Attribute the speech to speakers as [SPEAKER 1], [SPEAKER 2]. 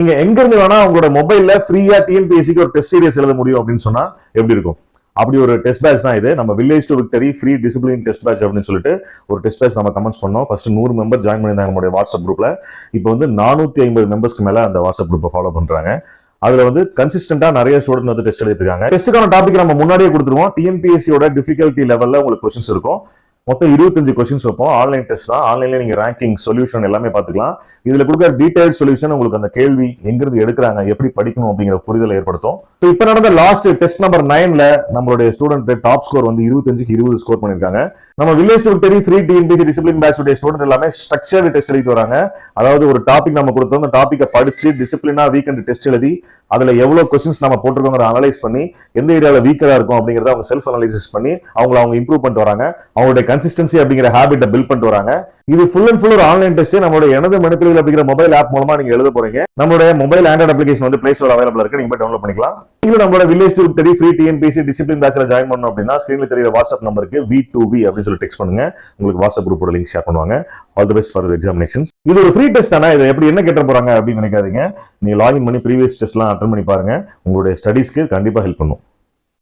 [SPEAKER 1] நீங்க எங்க இருந்து வேணா உங்களோட மொபைல்ல ஃப்ரீயா டிஎன்பிஎஸ்சிக்கு ஒரு டெஸ்ட் சீரிஸ் எழுத முடியும் அப்படின்னு சொன்னா எப்படி இருக்கும்? அப்படி ஒரு டெஸ்ட் பேட்ச் தான் இது. நம்ம village to victory free discipline test batch அப்படின்னு சொல்லிட்டு ஒரு டெஸ்ட் பேட்ச் நம்ம கமெண்ட்ஸ் பண்ணோம். ஃபர்ஸ்ட் 100 மெம்பர் ஜாயின் பண்ணியிருந்தாங்க நம்மளுடைய வாட்ஸ்அப் குரூப்ல. இப்போ வந்து 450 மெம்பர்ஸ்க்கு மேல அந்த வாட்ஸ்அப் குரூப்பை ஃபாலோ பண்றாங்க. அதுல வந்து கன்சிஸ்டன்டா நிறைய ஸ்டூடெண்ட் வந்து டெஸ்ட் எழுதிட்டு இருக்காங்க. டெஸ்ட்டுக்கான டாபிக் நம்ம முன்னாடியே கொடுத்துருவோம். டிஎன்பிஎஸ்சியோட டிஃபிகல்ட்டி லெவல்ல உங்களுக்கு கொஸ்டின்ஸ் இருக்கும். மொத்தம் 25 கொஸ்டின்ஸ் வைப்போம். ஆன்லைன் டெஸ்ட் தான். ஆன்லைன்ல நீங்க ரேங்கிங் சொல்யூஷன் எல்லாமே பாத்துக்கலாம். இதுல கொடுக்குற டீடைல் சொல்யூஷன் உங்களுக்கு அந்த கேள்வி எங்கிருந்து எடுக்கிறாங்க, எப்படி படிக்கணும் அப்படிங்கிற புரிதலை ஏற்படுத்தும். இப்ப நடந்த லாஸ்ட் டெஸ்ட் நம்பர் 9ல நம்மளுடைய ஸ்டூடெண்ட் டாப் ஸ்கோர் வந்து 25க்கு 20 ஸ்கோர் பண்ணிருக்காங்க. நம்ம village to victory free TNPSC discipline batch உடைய ஸ்டூடெண்ட் எல்லாமே ஸ்ட்ரக்சர்டு டெஸ்ட் எழுதிட்டு வராங்க. அதாவது ஒரு டாபிக் நம்ம கொடுத்தோம், அந்த டாபிக்கை படிச்சு டிசிப்ளினா வீக்கெண்ட் டெஸ்ட் எழுதி அதுல எவ்வளவு கொஸ்டின்ஸ் நம்ம போட்டிருக்கோங்கிற அனலைஸ் பண்ணி எந்த ஏரியால வீக்கரா இருக்கும் அப்படிங்கறத அவங்க செல்ஃப் அனலைசிஸ் பண்ணி அவங்க இம்ப்ரூவ் பண்ணிட்டு வராங்க. அவங்களுடைய கன்சிஸ்டன்சி அப்படிங்கிற ஹேபிட்டை பில்ட் பண்ணிட்டு வராங்க. இது ஃபுல் அண்ட் ஃபுல் ஒரு ஆன்லைன் டெஸ்ட். நம்மளுடைய எனது மனிதர்கள் அப்படிங்கிற மொபைல் ஆப் மூலமா நீங்க எழுத போறீங்க. நம்மளுடைய மொபைல் ஆண்ட்ராய்டு அப்ளிகேஷன் வந்து பிளே ஸ்டோர் அவைலபிள் இருக்கு. நீங்க டவுன்லோட் பண்ணிக்கலாம். நீங்களும் நம்மளோட village to victory free TNPSC discipline பேட்ச்ல ஜாயின் பண்ணணும் அப்படின்னா ஸ்கிரீன்ல தெரியுற வாட்ஸ்அப் நம்பருக்கு V2V அப்படின்னு சொல்லி டெக்ஸ்ட் பண்ணுங்க. உங்களுக்கு வாட்ஸ்அப் குரூப்போட லிங்க் ஷேர் பண்ணுவாங்க. All the best for examinations. இது ஒரு ஃப்ரீ டெஸ்ட் தானே, இது எப்படி என்ன கேட்ட போறாங்க அப்படின்னு நினைக்காதீங்க. நீங்க லாகின் பண்ணி ப்ரீவியஸ் டெஸ்ட்லாம் அட்டெண்ட் பண்ணி பாருங்க. உங்களுடைய ஸ்டடீஸ்க்கு கண்டிப்பா ஹெல்ப் பண்ணும்.